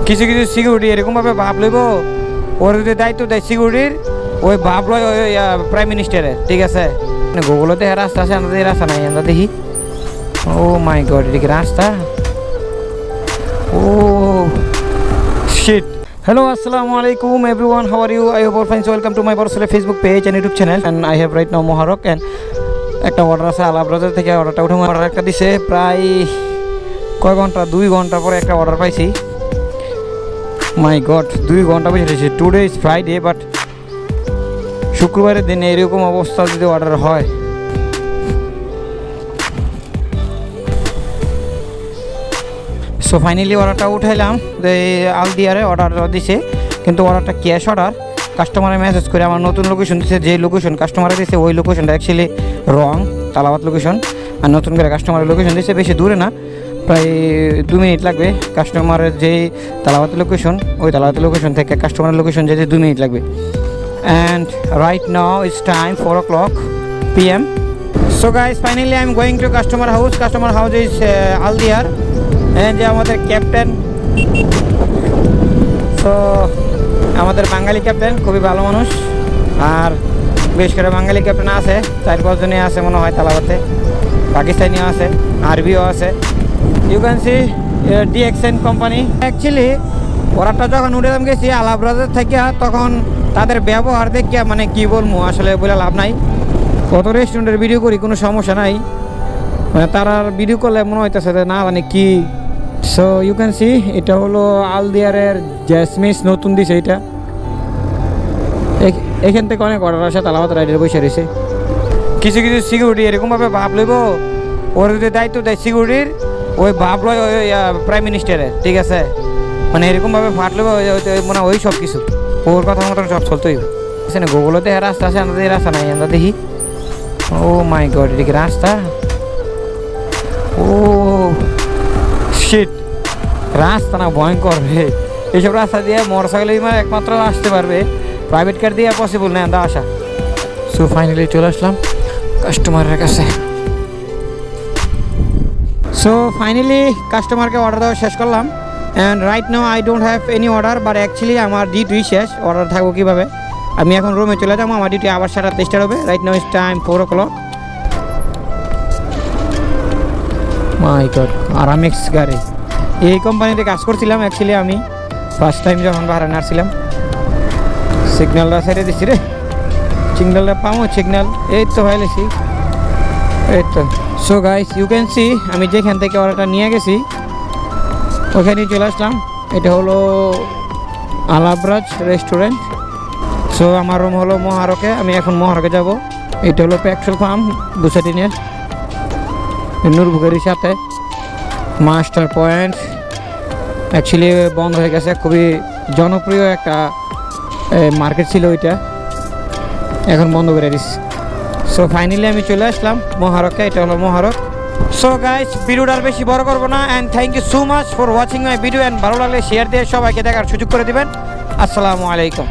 কিছু কিছু সিকিউরিটি এরকমভাবে ভাব লইব, ওর যদি দায়িত্ব দেয় সিকিউরিটির, ওই ভাব লয় ওই প্রাইম মিনিস্টারের। ঠিক আছে, গুগলে দেখে রাস্তা আছে, আমরা এই রাস্তা নাই, আমরা দেখি। ও মাই গড, এটা কি রাস্তা? ও sheet. Hello, assalamu alaikum everyone, how are you? I hope all fine. So welcome to my personal Facebook page and YouTube channel, and I have right now Moharok and একটা অর্ডার আছে আলাব্রাজার থেকে। অর্ডারটা উঠে order একটা দিছে, প্রায় কয় ঘন্টা, 2 ঘন্টা পরে একটা অর্ডার পাইছি। মাই গড, 2 ঘন্টা পেয়েছি। টুডে ইজ ফ্রাইডে, বাট শুক্রবারের দিনে এরকম অবস্থা যদি অর্ডার হয়, সো ফাইনালি অর্ডারটা উঠাইলাম। আলদিয়ারে অর্ডার দিছে, কিন্তু অর্ডারটা ক্যাশ অর্ডার। কাস্টমারে মেসেজ করে আমার নতুন লোকেশন দিচ্ছে, যে লোকেশন কাস্টমারে দিচ্ছে ওই লোকেশনটা অ্যাকচুয়ালি রং, তালাবাদ লোকেশন। আর নতুন করে কাস্টমারের লোকেশন দিচ্ছে, বেশি দূরে না, প্রায় 2 মিনিট লাগবে। কাস্টমারের যেই তালাবাতের লোকেশন, ওই তালাবাতের লোকেশন থেকে কাস্টমারের লোকেশন যেতে 2 মিনিট লাগবে। And right now it's time 4 o'clock PM. So guys, finally I'm going to customer house. Customer house is Aldiyar. And যে আমাদের ক্যাপ্টেন, সো আমাদের বাঙালি ক্যাপ্টেন খুবই ভালো মানুষ। আর বেশ করে বাঙালি ক্যাপ্টেন আছে, 4-5 জনই আছে মনে হয় তালাবাতে। পাকিস্তানিও আছে, আরবিও আছে। You can see DXN company. Actually অর্ডারটা যখন উঠে গেছি আলাব্রাজার থেকে, তখন তাদের ব্যবহার দেখিয়া মানে কি বলবো, আসলে বলে লাভ নাই। কত রেস্টুরেন্টের ভিডিও করি, কোনো সমস্যা নাই, মানে তারা ভিডিও করলে মনে হইতেছে না মানে কি। সো ইউ ক্যান সি, এটা হলো আলদিয়ারের জ্যাসমিস, নতুন দিছে এটা। এখান থেকে অনেক অর্ডার আসে, তালাবাত রাইডের বসে রয়েছে। কিছু কিছু সিকিউরিটি এরকমভাবে ভাব লইব, ওর যদি দায়িত্ব দেয় সিকিউরিটির, ওই ভাব লয় ওই প্রাইম মিনিস্টারের। ঠিক আছে, মানে এরকমভাবে ফাট লইব মানে ওই সব কিছু ওর কথা মতন সব চলতেই। না গুগলে দেখে রাস্তা আছে, আমরা এই রাস্তা নাই, আমরা দেখি। ও মাই গড, এটা কি রাস্তা? ও শিট, রাস্তা না ভয়ঙ্কর রে। এইসব রাস্তা দিয়ে মোটরসাইকেল একমাত্র আসতে পারবে, প্রাইভেট কার দিয়ে পসিবল নেই আমরা আসা। সো ফাইনালি চলে আসলাম কাস্টমারের কাছে। সো ফাইনালি কাস্টমারকে অর্ডার দেওয়া শেষ করলাম। And right now I don't have any order, but actually আমার ডিউটি শেষ। অর্ডার থাকবো কীভাবে? আমি এখন রুমে চলে যাবো, আমার ডিউটি আবার 7:30 স্টার্ট হবে। Right now is time 4 o'clock। My God, Aramex গাড়ি। এই কোম্পানিতে কাজ করছিলাম অ্যাকচুয়ালি আমি ফার্স্ট টাইম যখন বাহারানে আসছিলাম। সিগন্যালটা ছেড়ে দিচ্ছি রে, সিগন্যালটা পাবো, সিগন্যাল এই তো হয়েছি, এই তো। So guys you can see, আমি যেখান থেকে অর্ডারটা নিয়ে গেছি ওখানেই চলে আসলাম। এটা হলো আলাব্রাজ রেস্টুরেন্ট। সো আমার রুম হলো মহারকে, আমি এখন মহারকে যাব। এটা হলো পেট্রোল পাম্প বুসাটিনের নূরপুকুরের সাথে। মাস্টার পয়েন্ট অ্যাকচুয়ালি বন্ধ হয়ে গেছে, খুবই জনপ্রিয় একটা মার্কেট ছিল ওইটা, এখন বন্ধ করে দিচ্ছে। সো ফাইনালি আমি চলে আসলাম মহারকে, এটা হলো মহারক। সো গাইস, ভিডিওটা আর বেশি বড় করবো না। And thank you so much for watching my video. And ভালো লাগলে শেয়ার দিয়ে সবাইকে দেখার সুযোগ করে দিবেন। আসসালামু আলাইকুম।